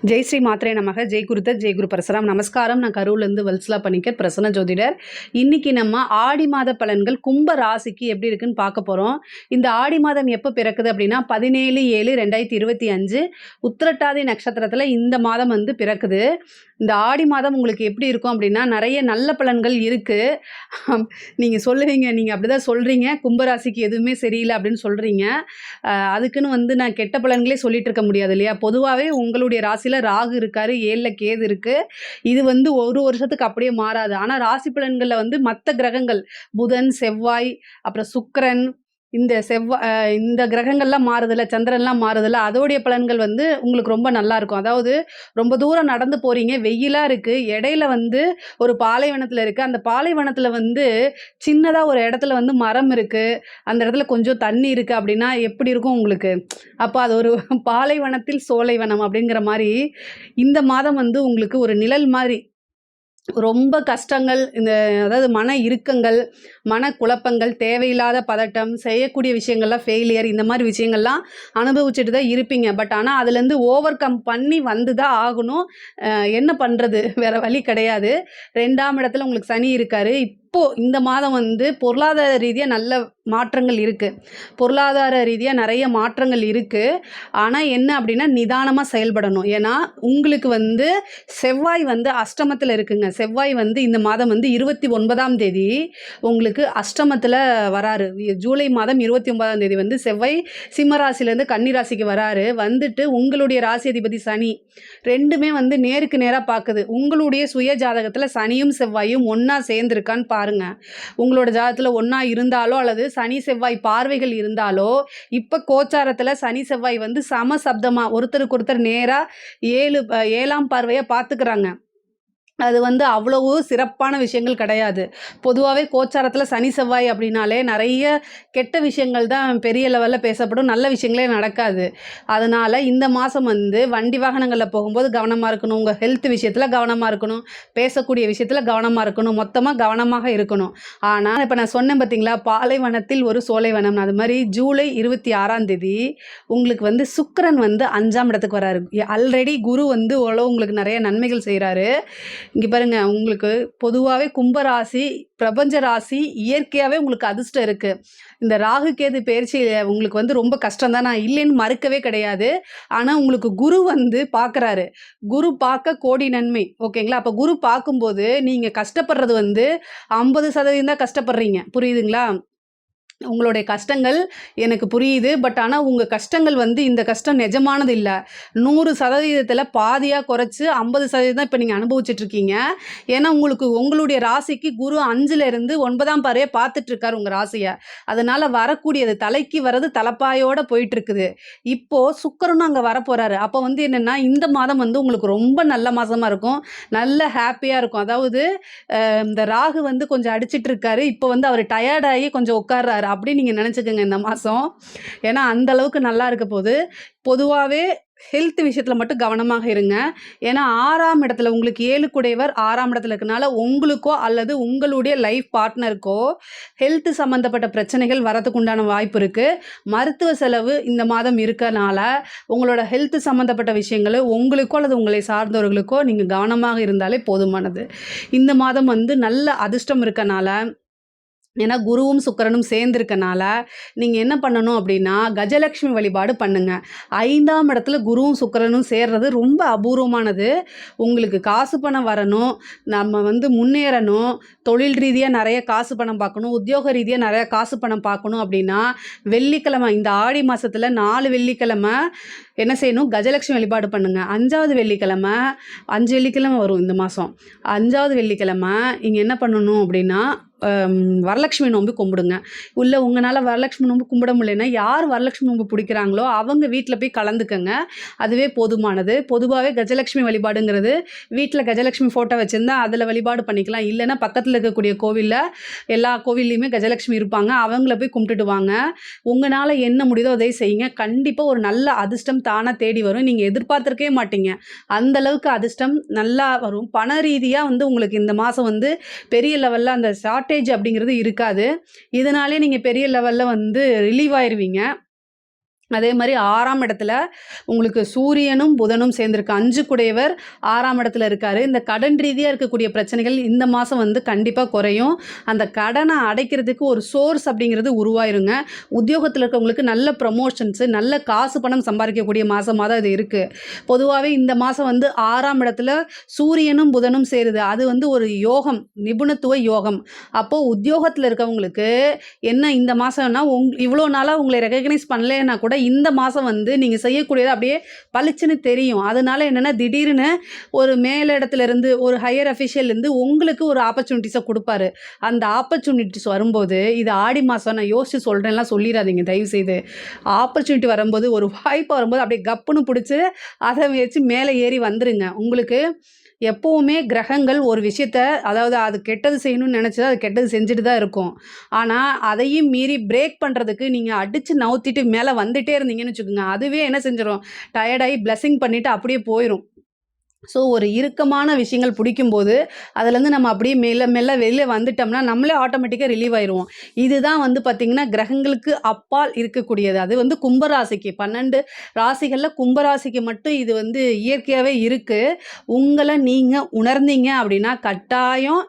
ஜெய் ஸ்ரீ மாத்ரே நமக. ஜெய் குருதத், ஜெய் குரு பரசுராம். நமஸ்காரம். நான் கரூர்லேருந்து வல்சலா பணிக்கர், பிரசன்ன ஜோதிடர். இன்னைக்கு நம்ம ஆடி மாத பலன்கள் கும்ப ராசிக்கு எப்படி இருக்குன்னு பார்க்க போகிறோம். இந்த ஆடி மாதம் எப்போ பிறக்குது அப்படின்னா 17/7/2025 உத்திரட்டாதி நட்சத்திரத்தில் இந்த மாதம் வந்து பிறக்குது. இந்த ஆடி மாதம் உங்களுக்கு எப்படி இருக்கும் அப்படின்னா நிறைய நல்ல பலன்கள் இருக்குது. நீங்கள் சொல்லுவீங்க, நீங்கள் அப்படி தான் சொல்கிறீங்க, கும்பராசிக்கு எதுவுமே சரியில்லை அப்படின்னு சொல்கிறீங்க. அதுக்குன்னு வந்து நான் கெட்ட பலன்களே சொல்லிட்டு இருக்க முடியாது இல்லையா? பொதுவாகவே உங்களுடைய ராசியில் ராகு இருக்காரு, 7ல் கேது இருக்குது. இது வந்து ஒரு வருஷத்துக்கு அப்படியே மாறாது. ஆனால் ராசி பலன்களில் வந்து மற்ற கிரகங்கள் புதன், செவ்வாய், அப்புறம் சுக்கிரன், இந்த கிரகங்கள்லாம் மாறுதில்ல, சந்திரன்லாம் மாறுதில்ல, அதோடைய பலன்கள் வந்து உங்களுக்கு ரொம்ப நல்லாயிருக்கும். அதாவது ரொம்ப தூரம் நடந்து போகிறீங்க, வெயிலாக இருக்குது, இடையில வந்து ஒரு பாலைவனத்தில் இருக்குது. அந்த பாலைவனத்தில் வந்து சின்னதாக ஒரு இடத்துல வந்து மரம் இருக்குது, அந்த இடத்துல கொஞ்சம் தண்ணி இருக்குது அப்படின்னா எப்படி இருக்கும் உங்களுக்கு? அப்போ அது ஒரு பாலைவனத்தில் சோலைவனம் அப்படிங்கிற மாதிரி இந்த மாதம் வந்து உங்களுக்கு ஒரு நிழல் மாதிரி ரொம்ப கஷ்டங்கள், அதாவது மன இறுக்கங்கள், மனக்குழப்பங்கள், தேவையில்லாத பதட்டம், செய்யக்கூடிய விஷயங்கள்லாம் ஃபெயிலியர், இந்த மாதிரி விஷயங்கள்லாம் அனுபவிச்சுட்டு தான் இருப்பீங்க. பட் ஆனால் அதுலேருந்து ஓவர் கம் பண்ணி வந்து தான் ஆகணும். என்ன பண்ணுறது, வேறு வழி கிடையாது. 2ஆம் இடத்துல உங்களுக்கு சனி இருக்கார். இப்போது இந்த மாதம் வந்து பொருளாதார ரீதியாக நல்ல மாற்றங்கள் இருக்குது. பொருளாதார ரீதியாக நிறைய மாற்றங்கள் இருக்குது. ஆனால் என்ன அப்படின்னா நிதானமாக செயல்படணும். ஏன்னா உங்களுக்கு வந்து செவ்வாய் வந்து அஷ்டமத்தில் இருக்குங்க. செவ்வாய் வந்து இந்த மாதம் வந்து 29ஆம் தேதி உங்களுக்கு அஷ்டமத்தில் வராரு. ஜூலை மாதம் 29ஆம் தேதி வந்து செவ்வாய் சிம்ம ராசிலேருந்து கன்னி ராசிக்கு வராரு. வந்துட்டு உங்களுடைய ராசி அதிபதி சனி ரெண்டுமே வந்து நேருக்கு நேராக பார்க்குது. உங்களுடைய சுய ஜாதகத்தில் சனியும் செவ்வாயும் ஒன்றா சேர்ந்துருக்கான்னு பாருங்கள். உங்களோட ஜாதகத்தில் ஒன்றா இருந்தாலோ அல்லது சனி செவ்வாய் பார்வைகள் இருந்தாலோ இப்போ கோச்சாரத்தில் சனி செவ்வாய் வந்து சம சப்தமாக ஒருத்தருக்கு ஒருத்தர் நேராக 7ஆம் பார்வையாக பார்த்துக்கிறாங்க. அது வந்து அவ்வளவு சிறப்பான விஷயங்கள் கிடையாது. பொதுவாகவே கோச்சாரத்தில் சனி செவ்வாய் அப்படின்னாலே நிறைய கெட்ட விஷயங்கள் தான் பெரிய லெவலில் பேசப்படும், நல்ல விஷயங்களே நடக்காது. அதனால் இந்த மாதம் வந்து வண்டி வாகனங்களில் போகும்போது கவனமாக இருக்கணும், உங்கள் ஹெல்த் விஷயத்தில் கவனமாக இருக்கணும், பேசக்கூடிய விஷயத்தில் கவனமாக இருக்கணும், மொத்தமாக கவனமாக இருக்கணும். ஆனால் இப்போ நான் சொன்னேன் பார்த்தீங்களா, பாலைவனத்தில் ஒரு சோலைவனம், அது மாதிரி ஜூலை 26ஆம் தேதி உங்களுக்கு வந்து சுக்கிரன் வந்து 5ஆம் இடத்துக்கு வராரு. ஆல்ரெடி குரு வந்து உங்களுக்கு நிறைய நன்மைகள் செய்கிறாரு. இங்கே பாருங்கள், உங்களுக்கு பொதுவாகவே கும்பராசி பிரபஞ்ச ராசி, இயற்கையாகவே உங்களுக்கு அதிர்ஷ்டம் இருக்குது. இந்த ராகு கேது பயிற்சி உங்களுக்கு வந்து ரொம்ப கஷ்டம் தான், நான் இல்லைன்னு மறுக்கவே கிடையாது. ஆனால் உங்களுக்கு குரு வந்து பார்க்குறாரு. குரு பார்க்க கோடி நன்மை, ஓகேங்களா? அப்போ குரு பார்க்கும்போது நீங்கள் கஷ்டப்படுறது வந்து 50% தான் கஷ்டப்படுறீங்க, புரியுதுங்களா? உங்களுடைய கஷ்டங்கள் எனக்கு புரியுது. பட் ஆனால் உங்கள் கஷ்டங்கள் வந்து இந்த கஷ்டம் நிஜமானது இல்லை. 100%த்தில் பாதியாக குறைச்சி 50% தான் இப்போ நீங்கள் அனுபவிச்சிட்ருக்கீங்க. ஏன்னா உங்களுடைய ராசிக்கு குரு 5லேருந்து 9ஆம் பார்வையை பார்த்துட்ருக்காரு உங்கள் ராசியை. அதனால் வரக்கூடியது தலைக்கு வர்றது தலைப்பாயோடு போயிட்டுருக்குது. இப்போது சுக்கிரனும் அங்கே வரப்போகிறாரு. அப்போ வந்து என்னென்னா இந்த மாதம் வந்து உங்களுக்கு ரொம்ப நல்ல மாதமாக இருக்கும், நல்ல ஹாப்பியாக இருக்கும். அதாவது இந்த ராகு வந்து கொஞ்சம் அடிச்சிட்ருக்காரு, இப்போ வந்து அவர் டயர்டாகி கொஞ்சம் உட்கார்றாரு அப்படின்னு நீங்கள் நினச்சிக்கோங்க இந்த மாதம். ஏன்னா அந்தளவுக்கு நல்லா இருக்க போகுது. பொதுவாகவே ஹெல்த் விஷயத்தில் மட்டும் கவனமாக இருங்க. ஏன்னா 6ஆம் இடத்துல உங்களுக்கு 7 குடையவர் 6ஆம் இடத்துல இருக்கனால உங்களுக்கோ அல்லது உங்களுடைய லைஃப் பார்ட்னருக்கோ ஹெல்த் சம்மந்தப்பட்ட பிரச்சனைகள் வரதுக்கு உண்டான வாய்ப்பு இருக்குது. மருத்துவ செலவு இந்த மாதம் இருக்கனால உங்களோட ஹெல்த் சம்மந்தப்பட்ட விஷயங்கள் உங்களுக்கோ அல்லது உங்களை சார்ந்தவர்களுக்கோ நீங்கள் கவனமாக இருந்தாலே போதுமானது. இந்த மாதம் வந்து நல்ல அதிர்ஷ்டம் இருக்கனால, ஏன்னா குருவும் சுக்கிரனும் சேர்ந்துருக்கனால நீங்கள் என்ன பண்ணணும் அப்படின்னா கஜலட்சுமி வழிபாடு பண்ணுங்கள். 5ஆம் இடத்துல குருவும் சுக்கிரனும் சேர்றது ரொம்ப அபூர்வமானது. உங்களுக்கு காசு பணம் வரணும், நம்ம வந்து முன்னேறணும், தொழில் ரீதியாக நிறைய காசு பணம் பார்க்கணும், உத்தியோக ரீதியாக நிறைய காசு பணம் பார்க்கணும் அப்படின்னா வெள்ளிக்கிழமை, இந்த ஆடி மாதத்தில் 4 வெள்ளிக்கிழமை என்ன செய்யணும், கஜலட்சுமி வழிபாடு பண்ணுங்கள். 5வது வெள்ளிக்கிழமை, 5 வெள்ளிக்கிழமை வரும் இந்த மாதம், 5வது வெள்ளிக்கிழமை இங்கே என்ன பண்ணணும் அப்படின்னா வரலட்சுமி நோன்பு கும்பிடுங்க. இல்லை உங்களால் வரலட்சுமி நோன்பு கும்பிட முடியலன்னா யார் வரலட்சுமி நோன்பு பிடிக்கிறாங்களோ அவங்க வீட்டில் போய் கலந்துக்கங்க, அதுவே போதுமானது. பொதுவாகவே கஜலட்சுமி வழிபாடுங்கிறது வீட்டில் கஜலட்சுமி ஃபோட்டோ வச்சுருந்தா அதில் வழிபாடு பண்ணிக்கலாம். இல்லைன்னா பக்கத்தில் இருக்கக்கூடிய கோவிலில், எல்லா கோவில்லையுமே கஜலட்சுமி இருப்பாங்க, அவங்கள போய் கும்பிட்டுட்டு வாங்க. உங்களால் என்ன முடியுதோ அதை செய்யுங்க. கண்டிப்பாக ஒரு நல்ல அதிர்ஷ்டம் தானாக தேடி வரும். நீங்கள் எதிர்பார்த்துருக்கவே மாட்டீங்க, அந்தளவுக்கு அதிர்ஷ்டம் நல்லா வரும். பண ரீதியாக வந்து உங்களுக்கு இந்த மாதம் வந்து பெரிய லெவலில் அந்த ஷார்ட்டேஜ் அப்படிங்கிறது இருக்காது. இதனாலே நீங்கள் பெரிய லெவலில் வந்து ரிலீவ் ஆயிடுவீங்க. அதே மாதிரி 6ஆம் இடத்துல உங்களுக்கு சூரியனும் புதனும் சேர்ந்திருக்கு. 5 குடையவர் 6ஆம் இடத்துல இருக்காரு. இந்த கடன் ரீதியா இருக்கக்கூடிய பிரச்சனைகள் இந்த மாதம் வந்து கண்டிப்பா குறையும். அந்த கடனை அடைக்கிறதுக்கு ஒரு சோர்ஸ் அப்படிங்கிறது உருவாயிருங்க. உத்தியோகத்தில் இருக்கவங்களுக்கு நல்ல ப்ரமோஷன்ஸு, நல்ல காசு பணம் சம்பாதிக்கக்கூடிய மாதமாக தான் இது இருக்குது. பொதுவாகவே இந்த மாதம் வந்து 6ஆம் இடத்துல சூரியனும் புதனும் சேருது. அது வந்து ஒரு யோகம், நிபுணத்துவ யோகம். அப்போது உத்தியோகத்தில் இருக்கவங்களுக்கு என்ன இந்த மாதம்னா இவ்வளோ நாளாக உங்களை ரெகக்னைஸ் பண்ணலைன்னா கூட இந்த மாதம் வந்து நீங்கள் செய்யக்கூடியது அப்படியே பளிச்சுன்னு தெரியும். அதனால என்னென்னா திடீர்னு ஒரு மேலிடத்துலேருந்து ஒரு ஹையர் அஃபிஷியல்லேருந்து உங்களுக்கு ஒரு ஆப்பர்ச்சுனிட்டிஸை கொடுப்பாரு. அந்த ஆப்பர்ச்சுனிட்டிஸ் வரும்போது இது ஆடி மாதம் நான் யோசித்து சொல்கிறேன்லாம் சொல்லிடாதீங்க தயவுசெய்து. ஆப்பர்ச்சுனிட்டி வரும்போது ஒரு வாய்ப்பு வரும்போது அப்படியே கப்புன்னு பிடிச்சி அதை வச்சு மேலே ஏறி வந்துருங்க. உங்களுக்கு எப்போவுமே கிரகங்கள் ஒரு விஷயத்த அதாவது அது கெட்டது செய்யணும்னு நினச்சா அது கெட்டது செஞ்சுட்டு தான் இருக்கும். ஆனால் அதையும் மீறி பிரேக் பண்ணுறதுக்கு நீங்கள் அடித்து நவுத்திட்டு மேலே வந்துட்டே இருந்தீங்கன்னு வச்சுக்கோங்க, அதுவே என்ன செஞ்சிடும், டயர்டாகி பிளெஸ்ஸிங் பண்ணிவிட்டு அப்படியே போயிடும். ஸோ ஒரு இறுக்கமான விஷயங்கள் பிடிக்கும்போது அதுலேருந்து நம்ம அப்படியே மெல்ல மெல்ல வெளில வந்துட்டோம்னா நம்மளே ஆட்டோமேட்டிக்காக ரிலீவ் ஆயிடுவோம். இதுதான் வந்து பார்த்திங்கன்னா கிரகங்களுக்கு அப்பால் இருக்கக்கூடியது. அது வந்து கும்பராசிக்கு 12 ராசிகளில் கும்பராசிக்கு மட்டும் இது வந்து இயற்கையாகவே இருக்குது. உங்களை நீங்கள் உணர்ந்தீங்க அப்படின்னா கட்டாயம்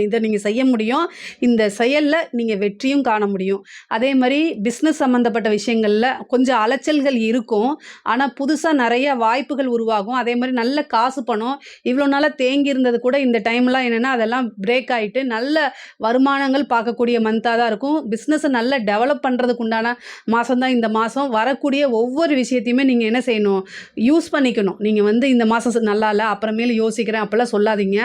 இதை நீங்கள் செய்ய முடியும். இந்த செயலில் நீங்கள் வெற்றியும் காண முடியும். அதே மாதிரி பிஸ்னஸ் சம்மந்தப்பட்ட விஷயங்களில் கொஞ்சம் அலைச்சல்கள் இருக்கும். ஆனால் புதுசாக நிறைய வாய்ப்புகள் உருவாகும். அதே மாதிரி நல்ல காசு பணம் இவ்வளோ நாளாக தேங்கி இருந்தது கூட இந்த டைம்லாம் என்னென்னா அதெல்லாம் பிரேக் ஆகிட்டு நல்ல வருமானங்கள் பார்க்கக்கூடிய மந்தாக தான் இருக்கும். பிஸ்னஸை நல்லா டெவலப் பண்ணுறதுக்கு உண்டான மாதம் தான் இந்த மாதம். வரக்கூடிய ஒவ்வொரு விஷயத்தையுமே நீங்கள் என்ன செய்யணும், யூஸ் பண்ணிக்கணும். நீங்கள் வந்து இந்த மாதம் நல்லா இல்லை அப்புறமேல யோசிக்கிறேன் அப்படிலாம் சொல்லாதீங்க.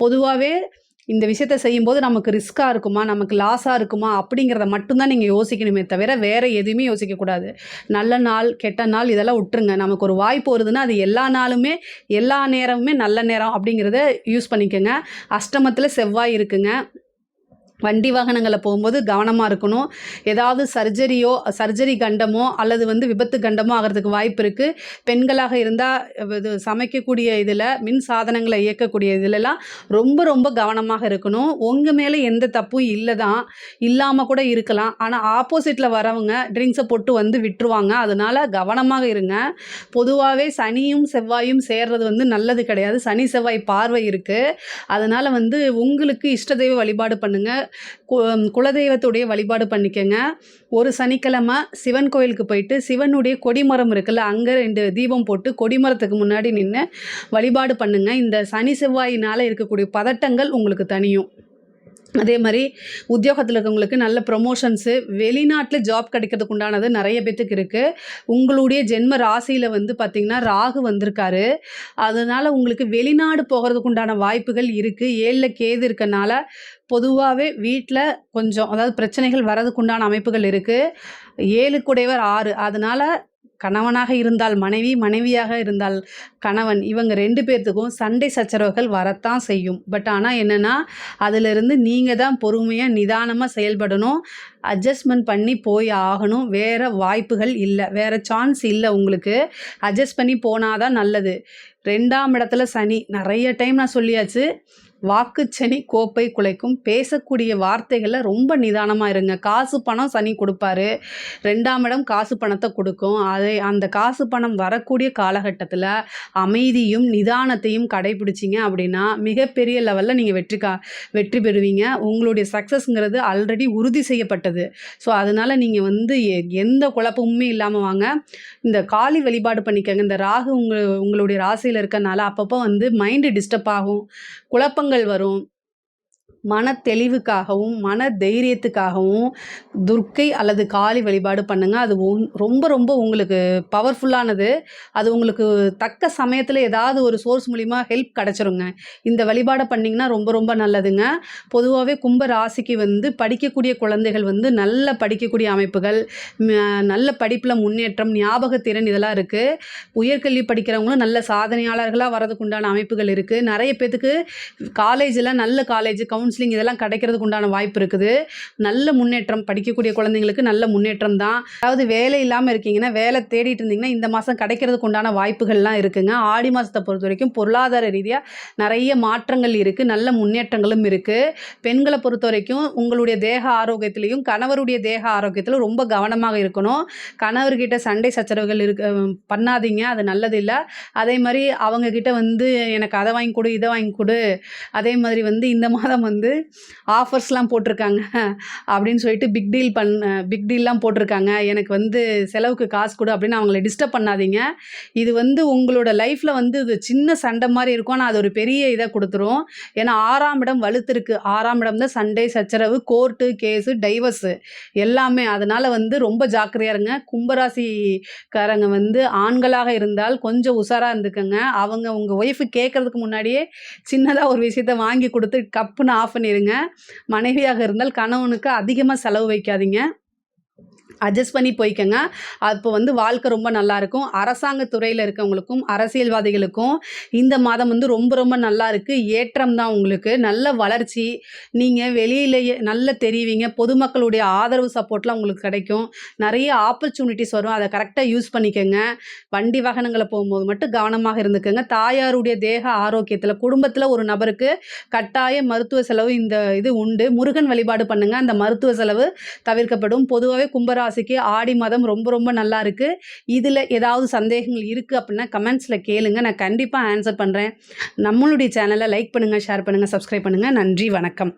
பொதுவாகவே இந்த விஷயத்த செய்யும்போது நமக்கு ரிஸ்க்காக இருக்குமா, நமக்கு லாஸாக இருக்குமா அப்படிங்கிறத மட்டும்தான் நீங்கள் யோசிக்கணுமே தவிர வேறு எதுவுமே யோசிக்கக்கூடாது. நல்ல நாள் கெட்ட நாள் இதெல்லாம் விட்டுருங்க. நமக்கு ஒரு வாய்ப்பு வருதுன்னா அது எல்லா நாளுமே எல்லா நேரமுமே நல்ல நேரம் அப்படிங்கிறத யூஸ் பண்ணிக்கோங்க. அஷ்டமத்தில் செவ்வாய் இருக்குங்க. வண்டி வாகனங்களில் போகும்போது கவனமாக இருக்கணும். ஏதாவது சர்ஜரி கண்டமோ அல்லது வந்து விபத்து கண்டமோ ஆகிறதுக்கு வாய்ப்பு இருக்குது. பெண்களாக இருந்தால் இது சமைக்கக்கூடிய இதில் மின் சாதனங்களை இயக்கக்கூடிய இதிலெல்லாம் ரொம்ப ரொம்ப கவனமாக இருக்கணும். உங்கள் மேலே எந்த தப்பும் இல்லை தான், இல்லாமல் கூட இருக்கலாம். ஆனால் ஆப்போசிட்டில் வரவங்க ட்ரிங்க்ஸை போட்டு வந்து விட்டுருவாங்க. அதனால் கவனமாக இருங்க. பொதுவாகவே சனியும் செவ்வாயும் சேர்றது வந்து நல்லது கிடையாது. சனி செவ்வாய் பார்வை இருக்குது. அதனால் வந்து உங்களுக்கு இஷ்ட தெய்வ வழிபாடு பண்ணுங்கள். குலதெய்வத்துடைய வழிபாடு பண்ணிக்கங்க. ஒரு சனிக்கிழமை சிவன் கோயிலுக்கு போயிட்டு சிவனுடைய கொடிமரம் இருக்குல்ல, அங்கே 2 தீபம் போட்டு கொடிமரத்துக்கு முன்னாடி நின்று வழிபாடு பண்ணுங்க. இந்த சனி செவ்வாயினால் இருக்கக்கூடிய பதட்டங்கள் உங்களுக்கு தணியும். அதே மாதிரி உத்தியோகத்தில் இருக்கவங்களுக்கு நல்ல ப்ரொமோஷன்ஸு, வெளிநாட்டில் ஜாப் கிடைக்கிறதுக்கு உண்டானது நிறைய பேத்துக்கு இருக்குது. உங்களுடைய ஜென்ம ராசியில் வந்து பார்த்திங்கன்னா ராகு வந்திருக்காரு. அதனால் உங்களுக்கு வெளிநாடு போகிறதுக்கு உண்டான வாய்ப்புகள் இருக்குது. 7ல் கேது இருக்கனால பொதுவாகவே வீட்டில் கொஞ்சம் அதாவது பிரச்சனைகள் வரதுக்கு உண்டான அமைப்புகள் இருக்குது. 7 குடையவர் 6, அதனால் கணவனாக இருந்தால் மனைவி, மனைவியாக இருந்தால் கணவன், இவங்க 2 பேர்த்துக்கும் சண்டை சச்சரவுகள் வரத்தான் செய்யும். பட் ஆனால் என்னென்னா அதிலிருந்து நீங்கள் தான் பொறுமையாக நிதானமாக செயல்படணும். அட்ஜஸ்ட்மெண்ட் பண்ணி போய் ஆகணும். வேறு வாய்ப்புகள் இல்லை, வேறு சான்ஸ் இல்லை. உங்களுக்கு அட்ஜஸ்ட் பண்ணி போனால் தான் நல்லது. 2ஆம் இடத்துல சனி, நிறைய டைம் நான் சொல்லியாச்சு. வாக்குச்சனி கோப்பை குலைக்கும். பேசக்கூடிய வார்த்தைகளில் ரொம்ப நிதானமாக இருங்க. காசு பணம் சனி கொடுப்பாரு. 2ஆம் இடம் காசு பணத்தை கொடுக்கும். அந்த காசு பணம் வரக்கூடிய காலகட்டத்தில் அமைதியும் நிதானத்தையும் கடைபிடிச்சிங்க அப்படின்னா மிகப்பெரிய லெவலில் நீங்கள் வெற்றி பெறுவீங்க. உங்களுடைய சக்ஸஸ்ங்கிறது ஆல்ரெடி உறுதி செய்யப்பட்டது. ஸோ அதனால் நீங்கள் வந்து எந்த குழப்பமுமே இல்லாமல் வாங்க. இந்த காளி வழிபாடு பண்ணிக்கங்க. இந்த ராகு உங்களுடைய ராசியில் இருக்கனால அப்பப்போ வந்து மைண்டு டிஸ்டர்ப் ஆகும், குழப்பங்கள் வரும். மன தெளிவுக்காகவும் மன தைரியத்துக்காகவும் துர்க்கை அல்லது காளி வழிபாடு பண்ணுங்க. அது ரொம்ப ரொம்ப உங்களுக்கு பவர்ஃபுல்லானது. அது உங்களுக்கு தக்க சமயத்தில் ஏதாவது ஒரு சோர்ஸ் மூலிமா ஹெல்ப் கிடச்சிருங்க. இந்த வழிபாடை பண்ணிங்கன்னா ரொம்ப ரொம்ப நல்லதுங்க. பொதுவாகவே கும்ப ராசிக்கு வந்து படிக்கக்கூடிய குழந்தைகள் வந்து நல்ல படிக்கக்கூடிய அமைப்புகள், நல்ல படிப்பில் முன்னேற்றம், ஞாபகத்திறன் இதெல்லாம் இருக்குது. உயர்கல்வி படிக்கிறவங்களும் நல்ல சாதனையாளர்களாக வரதுக்கு உண்டான அமைப்புகள் இருக்குது. நிறைய பேத்துக்கு காலேஜில் நல்ல காலேஜ் கவுன்சிலிங் கவுன்சிலிங் இதெல்லாம் கிடைக்கிறதுக்கு உண்டான வாய்ப்பு இருக்குது. நல்ல முன்னேற்றம், படிக்கக்கூடிய குழந்தைங்களுக்கு நல்ல முன்னேற்றம் தான். அதாவது வேலை இல்லாமல் இருக்கீங்கன்னா, வேலை தேடிட்டு இருந்தீங்கன்னா இந்த மாதம் கிடைக்கிறதுக்கு உண்டான வாய்ப்புகள்லாம் இருக்குங்க. ஆடி மாதத்தை பொறுத்த வரைக்கும் பொருளாதார ரீதியாக நிறைய மாற்றங்கள் இருக்குது, நல்ல முன்னேற்றங்களும் இருக்குது. பெண்களை பொறுத்த வரைக்கும் உங்களுடைய தேக ஆரோக்கியத்திலையும் கணவருடைய தேக ஆரோக்கியத்திலும் ரொம்ப கவனமாக இருக்கணும். கணவர்கிட்ட சண்டை சச்சரவுகள் பண்ணாதீங்க, அது நல்லது இல்லை. அதே மாதிரி அவங்கக்கிட்ட வந்து எனக்கு அதை வாங்கி கொடு, இதை வாங்கி கொடு, அதே மாதிரி வந்து இந்த மாதம் வந்து ஆஃபர்ஸ்லாம் போட்டிருக்காங்க அப்படின்னு சொல்லிட்டு பிக் டீல்லாம் போட்டிருக்காங்க, எனக்கு வந்து செலவுக்கு காசு கொடு அப்படின்னு அவங்கள டிஸ்டர்ப் பண்ணாதீங்க. இது வந்து உங்களோட லைஃப்பில் வந்து இது சின்ன சண்டை மாதிரி இருக்கும், ஆனால் அது ஒரு பெரிய இதை கொடுத்துரும். ஏன்னா 6ஆம் இடம் வலுத்திருக்கு. 6ஆம் இடம் தான் சண்டை சச்சரவு, கோர்ட்டு கேஸு, டைவர்ஸு எல்லாமே. அதனால் வந்து ரொம்ப ஜாக்கிரதையாக இருங்க. கும்பராசிக்காரங்க வந்து ஆண்களாக இருந்தால் கொஞ்சம் உஷாராக இருந்துக்கங்க. அவங்க உங்கள் ஒய்ஃபு கேட்குறதுக்கு முன்னாடியே சின்னதாக ஒரு விஷயத்த வாங்கி கொடுத்து கப்புன்னு ஆஃப் பண்ணிடுங்க. மனைவியாக இருந்தால் கணவனுக்கு அதிகமாக செலவு வைக்காதீங்க, அட்ஜஸ்ட் பண்ணி போய்க்கங்க. அப்போ வந்து வாழ்க்கை ரொம்ப நல்லாயிருக்கும். அரசாங்க துறையில் இருக்கவங்களுக்கும் அரசியல்வாதிகளுக்கும் இந்த மாதம் வந்து ரொம்ப ரொம்ப நல்லா இருக்குது. ஏற்றம் தான் உங்களுக்கு, நல்ல வளர்ச்சி. நீங்கள் வெளியிலேயே நல்ல தெரிவிங்க. பொதுமக்களுடைய ஆதரவு சப்போர்ட்லாம் உங்களுக்கு கிடைக்கும். நிறைய ஆப்பர்ச்சுனிட்டிஸ் வரும், அதை கரெக்டாக யூஸ் பண்ணிக்கோங்க. வண்டி வாகனங்களை போகும்போது மட்டும் கவனமாக இருந்துக்கோங்க. தாயாருடைய தேக ஆரோக்கியத்தில் குடும்பத்தில் ஒரு நபருக்கு கட்டாய மருத்துவ செலவு இந்த இது உண்டு. முருகன் வழிபாடு பண்ணுங்கள், அந்த மருத்துவ செலவு தவிர்க்கப்படும். பொதுவாகவே கும்பராசிக்கு ஆடி மாதம் ரொம்ப ரொம்ப நல்லா இருக்குது. இதில் ஏதாவது சந்தேகங்கள் இருக்குது அப்படின்னா கமெண்ட்ஸில் கேளுங்க, நான் கண்டிப்பாக ஆன்சர் பண்ணுறேன். நம்மளுடைய சேனலை லைக் பண்ணுங்கள், ஷேர் பண்ணுங்கள், சப்ஸ்கிரைப் பண்ணுங்கள். நன்றி, வணக்கம்.